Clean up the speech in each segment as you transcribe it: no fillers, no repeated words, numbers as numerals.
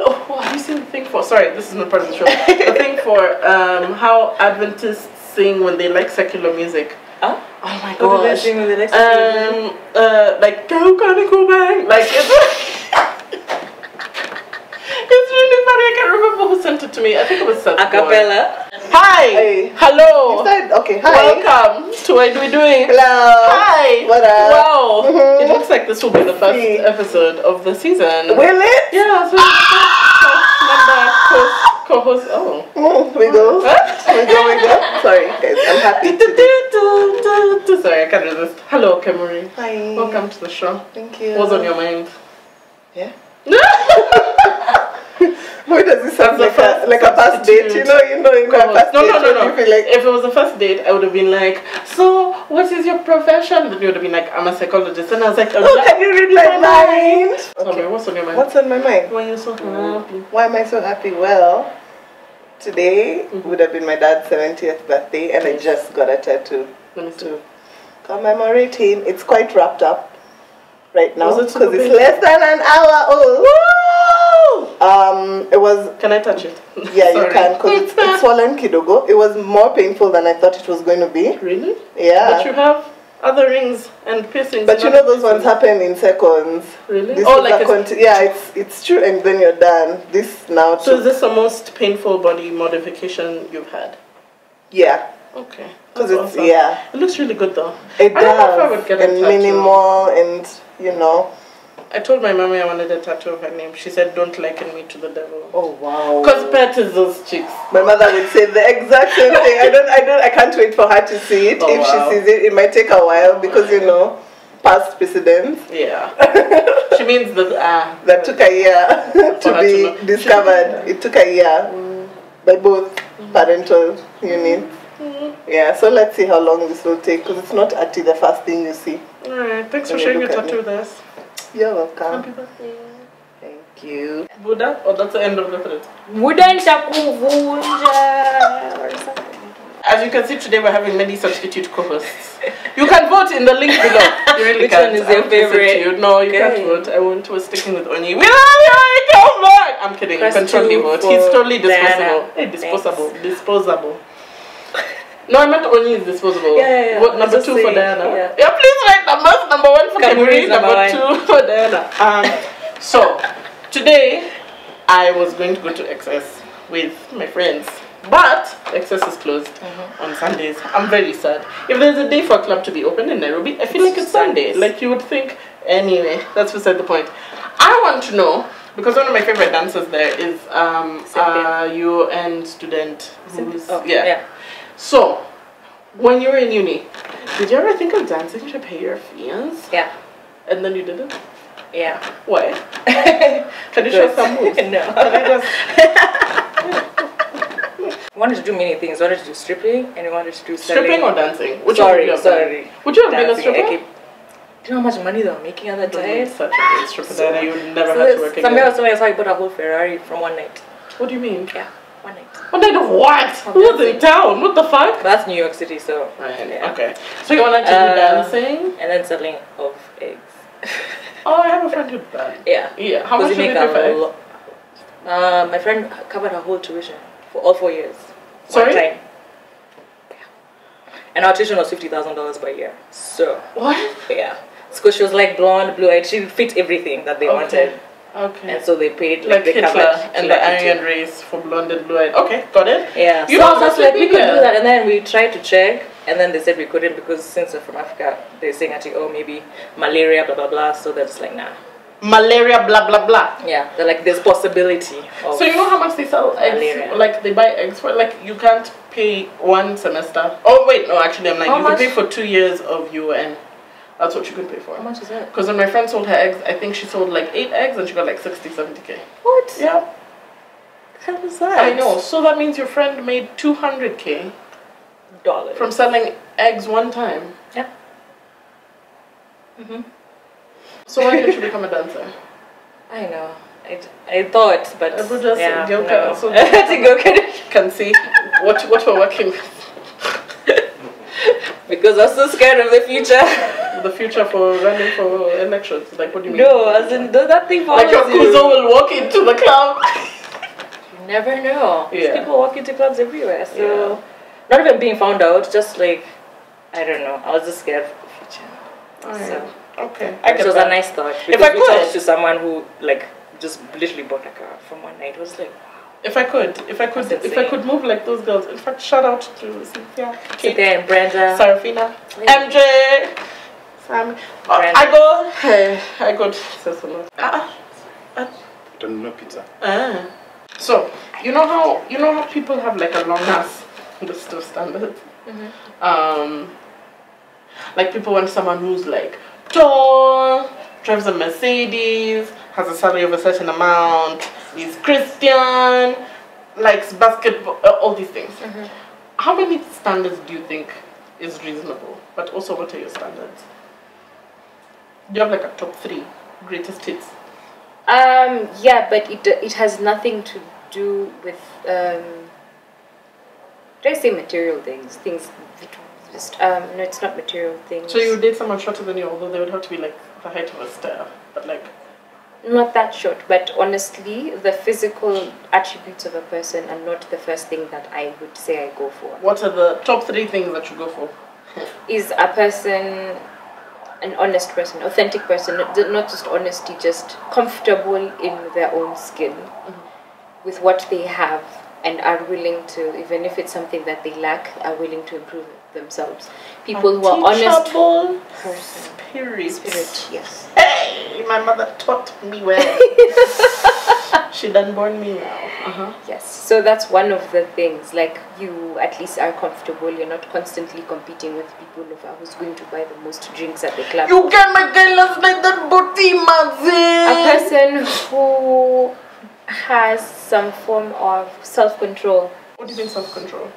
Oh, have you seen the thing for? Sorry, this is not part of the show. The thing for how Adventists sing when they like secular music. Huh? Oh my What do they gosh. sing when they like secular music? Like go bang. Like it's really funny. I can't remember who sent it to me. I think it was Seth. Acapella. Hi. Hey. Hello. You said, okay, hi. Welcome to What Do We Doing? Hello. Hi. What up? Wow. It looks like this will be the first episode of the season. Will it? Yeah. So member co-host. Oh. We go. We go. Sorry, guys. I'm happy today. Sorry, I can't resist. Hello, Kemuri. Hi. Welcome to the show. Thank you. What's on your mind? Yeah. Why does this sound like a first date? You know, in a first No. date. You feel like, if it was a first date, I would have been like, so what is your profession? Then you would have been like, I'm a psychologist. And I was like, oh, can you read my mind? Okay, what's on your mind? What's on my mind? Why are you so happy? Why am I so happy? Well, today would have been my dad's 70th birthday, and I just got a tattoo to commemorate him. It's quite wrapped up right now because it's less than an hour old. It was. Can I touch it? Yeah, you can, because it's swollen kidogo. It was more painful than I thought it was going to be. Really? Yeah. But you have other rings and piercings. But you know those ones happen in seconds. Really? This like yeah, it's true, and then you're done. This now. So is this the most painful body modification you've had? Yeah. Okay. Because it's awesome. yeah. It looks really good though. It I don't know if I does. would get a And tattoo. minimal, and you know. I told my mommy I wanted a tattoo of her name. She said, "Don't liken me to the devil." Oh wow. Because pet is those chicks. My mother would say the exact same thing. I can't wait for her to see it. If she sees it, it might take a while because you know, past precedents. Yeah. She means that took a year to be discovered. It took a year by both parental units. Yeah, so let's see how long this will take because it's not actually the first thing you see. Alright, thanks for sharing your tattoo with us. You're welcome. Happy birthday. Thank you. Buddha? Oh, that's the end of the thread. Or something. As you can see, today we're having many substitute co-hosts. You can vote in the link below. You really Which can't. one is your favorite? You. No, you can't vote. We're sticking with Oni. We love you, come on! I'm kidding. You can totally vote. He's totally disposable. Hey, disposable. Disposable. No, I meant Oni is disposable. Yeah. What, number 2 for Diana? Yeah, please write numbers. Number 1 for Kemuri, number 2 for Diana. So, today, I was going to go to XS with my friends. But XS is closed on Sundays. I'm very sad. If there's a day for a club to be open in Nairobi, I feel like it's Sunday. Like you would think. Anyway, that's beside the point. I want to know, because one of my favorite dancers there is UN student. Yeah. So, when you were in uni, did you ever think of dancing to pay your fees? Yeah. And then you didn't? Yeah. Why? Can you show some moves? No. Can I just... I wanted to do many things. I wanted to do stripping and I wanted to do selling. Stripping or dancing? Sorry. Would you have been a stripper? Do you know how much money they were making at that time? Such a great stripper that you would never have to work again. Somebody else, I bought a whole Ferrari from one night. What do you mean? Yeah, one night. One night of what? Who was in town? What the fuck? But that's New York City, so... Yeah. Okay. So you wanted to do dancing? And then selling of eggs. Oh, I have a friend who did that. Yeah. How much did you pay for eggs? My friend covered her whole tuition for all 4 years. Sorry? One time. And our tuition was $50,000 per year. So... What? Yeah. Because she was like blonde, blue-eyed. She fit everything that they wanted. Okay. And so they paid like they Hitler covered, and the Aryan race for blonde and blue-eyed. Okay, got it. Yeah. You so know, I was just like, we could do that, and then we tried to check, and then they said we couldn't because since we're from Africa, they're saying actually, oh, maybe malaria, blah blah blah. So they're just like, nah. Malaria, blah blah blah. Yeah, they're like, there's possibility. Of so you know how much they sell eggs? Malaria. Like they buy eggs for? Like you can't pay 1 semester. Oh wait, no, actually I'm lying. You can pay for 2 years of UN. That's what you could pay for. How much is that? Because when my friend sold her eggs, I think she sold like 8 eggs and she got like 60, 70K. What? Yeah. How was that? I know. So that means your friend made 200K dollars from selling eggs one time. Yeah. So why didn't you become a dancer? I know. I thought, but yeah, no. So can see what we're working with. Because I'm so scared of the future. the future for running for elections? Like, what do you mean? No, as in that thing follows like your kuzo will walk into the club. You never know. Yeah. People walk into clubs everywhere, so not even being found out. Just like I don't know. I was just scared for the future. So okay, it was a nice thought. If I we could talked to someone who like just literally bought a car from one night. It was like. If I could move like those girls. In fact, shout out to Cynthia, Kate, and Brenda, Sarafina, MJ, Sam. I go to Cecil. Don't know pizza. So you know how people have like a long ass list of standards. Like people want someone who's like tall, drives a Mercedes, has a salary of a certain amount, is Christian, likes basketball, all these things. How many standards do you think is reasonable? But also, what are your standards? Do you have like a top 3 greatest hits? Yeah, but it has nothing to do with did I say material things? No, it's not material things. So you would date someone shorter than you, although they would have to be like the height of a stair, but like not that short, but honestly, the physical attributes of a person are not the first thing that I would say I go for. What are the top 3 things that you go for? Is a person an honest person, authentic person, not just honesty, just comfortable in their own skin with what they have and are willing to, even if it's something that they lack, are willing to improve themselves. People who are honest person. Spirit, yes. Hey, my mother taught me well. She done born me well. Yes, so that's one of the things. Like you at least are comfortable. You're not constantly competing with people over who's going to buy the most drinks at the club. You get my guy last night that booty, A person who has some form of self-control. What do you mean self-control?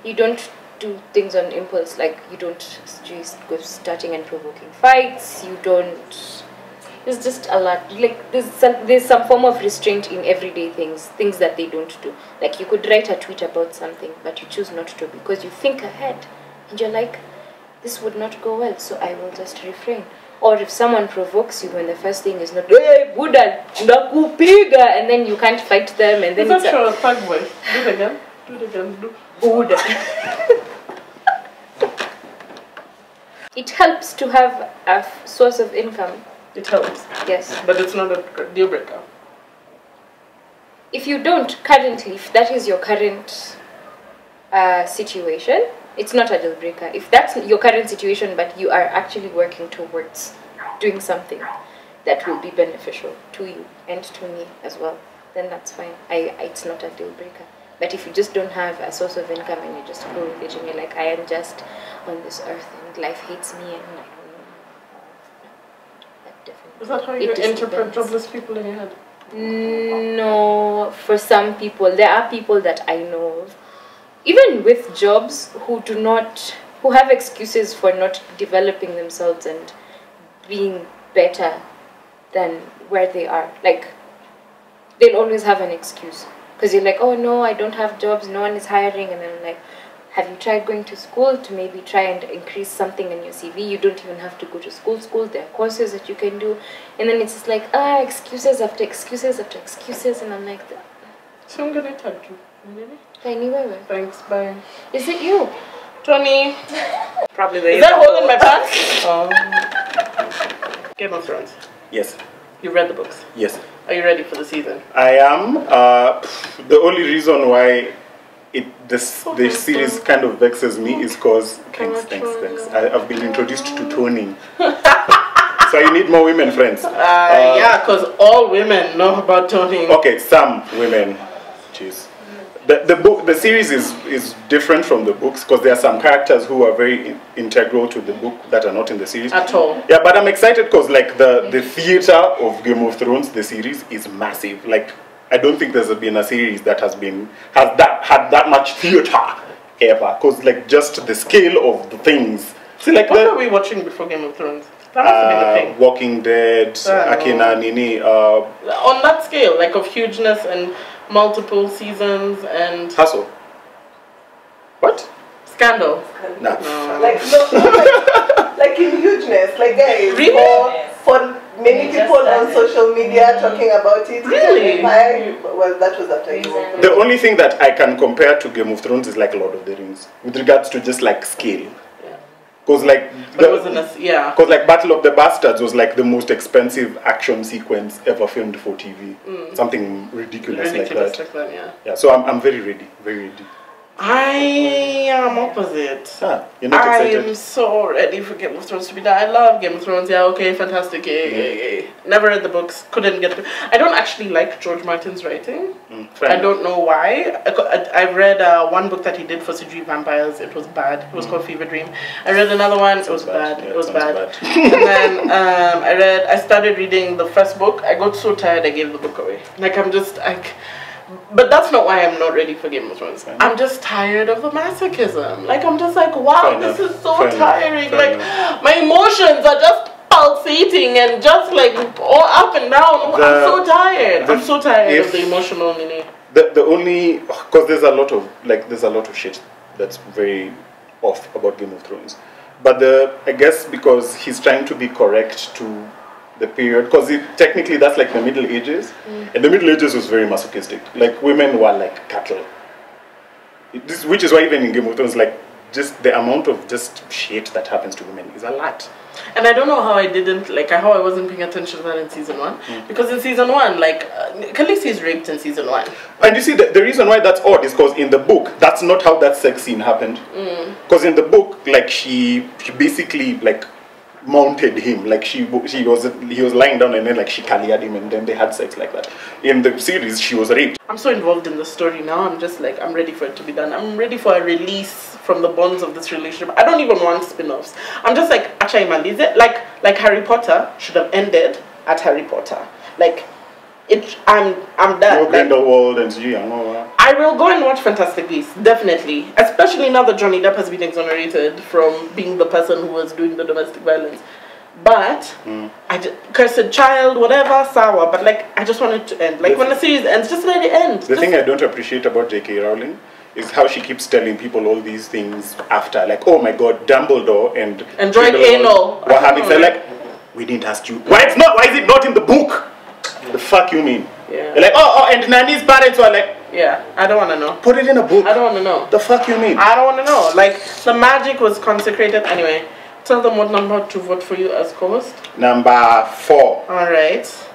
You don't do things on impulse, like you don't just go starting and provoking fights. You don't. There's just a lot. Like there's some form of restraint in everyday things that they don't do. Like you could write a tweet about something, but you choose not to because you think ahead, and you're like, this would not go well, so I will just refrain. Or if someone provokes you, when the first thing is not, hey, Buddha, nakupiga, and then you can't fight them, and then it's not your thug voice. Do it again. Do it again. Do. Buddha. It helps to have a source of income. It helps. Yes. But it's not a deal breaker. If you don't currently, if that is your current situation, it's not a deal breaker. If that's your current situation, but you are actually working towards doing something that will be beneficial to you and to me as well, then that's fine. It's not a deal breaker. But if you just don't have a source of income and you just go with it and you're like, I am just on this earth and life hates me and I don't know. That definitely. Is that how you interpret jobless people in your head? No, for some people. There are people that I know of, even with jobs, who have excuses for not developing themselves and being better than where they are. Like, they'll always have an excuse. Because you're like, oh no, I don't have jobs, no one is hiring. And then I'm like, have you tried going to school to maybe try and increase something in your CV? You don't even have to go to school. There are courses that you can do. And then it's just like, excuses after excuses after excuses. And I'm like, so I'm going to tag you. Anyway. Thanks, bye. Is it you? Tony. Probably the. Is that hole in my pants? Game of Thrones. Yes. You've read the books? Yes. Are you ready for the season? I am. The only reason why the series kind of vexes me is because thanks. I've been introduced to toning. So you need more women friends. Yeah, because all women know about toning. Okay, some women. Jeez. The series is different from the books because there are some characters who are very integral to the book that are not in the series at all. Yeah, but I'm excited because like the theater of Game of Thrones, the series is massive. Like I don't think there's been a series that had that much theater ever. Because like just the scale of the things. See, like what are we watching before Game of Thrones? That must have been the thing. Walking Dead, Akina Nini. On that scale, like of hugeness and multiple seasons and Hustle. What? Scandal. Nah. No. Like, like in hugeness. Like, guys, Really? for many Just people on started. social media talking about it. Really? Well, that was after you were. The only thing that I can compare to Game of Thrones is like Lord of the Rings with regards to just like scale. Because like But it wasn't as, yeah. Because like Battle of the Bastards was like the most expensive action sequence ever filmed for TV. Something ridiculous like that. Yeah. Yeah, so I'm very ready, very ready. I am opposite. You're not I excited? am so ready for Game of Thrones to be done. I love Game of Thrones. Yeah, okay, fantastic. Yay. Never read the books. Couldn't get to. I don't actually like George Martin's writing. I don't know why. I've read one book that he did for CG Vampires. It was bad. It was called Fever Dream. I read another one. It was bad. Yeah, it was bad. bad. And then I started reading the first book. I got so tired I gave the book away. Like I'm just like. But that's not why I'm not ready for Game of Thrones. I'm just tired of the masochism. Like I'm just like, wow, this is so tiring. Like my emotions are just pulsating and just like all up and down. I'm so tired. I'm so tired of the emotional meaning. The only, because there's a lot of shit that's very off about Game of Thrones. But I guess because he's trying to be correct to the period, because technically that's like the Middle Ages, and the Middle Ages was very masochistic. Like women were like cattle. Which is why even in Game of Thrones, like just the amount of just shit that happens to women is a lot. And I don't know how I wasn't paying attention to that in season 1. Because in season 1, like, Khaleesi is raped in season 1. And you see, the reason why that's odd is because in the book, that's not how that sex scene happened. Because in the book, like, she basically, like, mounted him. Like, he was lying down and then, like, she carried him and then they had sex like that. In the series, she was raped. I'm so involved in the story now. I'm just like, I'm ready for it to be done. I'm ready for a release from the bonds of this relationship. I don't even want spin-offs. I'm just like, Achai Malize. Like Harry Potter should have ended at Harry Potter. Like, I'm done. No Grindelwald and G. I will go and watch Fantastic Beasts, definitely. Especially now that Johnny Depp has been exonerated from being the person who was doing the domestic violence. But, Cursed Child, whatever, sour. But like, I just want it to end. Like when the series ends, just let it end. The thing I don't appreciate about J.K. Rowling is how she keeps telling people all these things after. Like, oh my god, Dumbledore and Droid Anal. What having said, like, we didn't ask you. Why is it not in the book? The fuck you mean? Yeah. You're like, and Nani's parents were like, yeah, I don't want to know. Put it in a book. I don't want to know. The fuck you mean? I don't want to know. Like, the magic was consecrated. Anyway, tell them what number to vote for you as co-host. Number 4. Alright.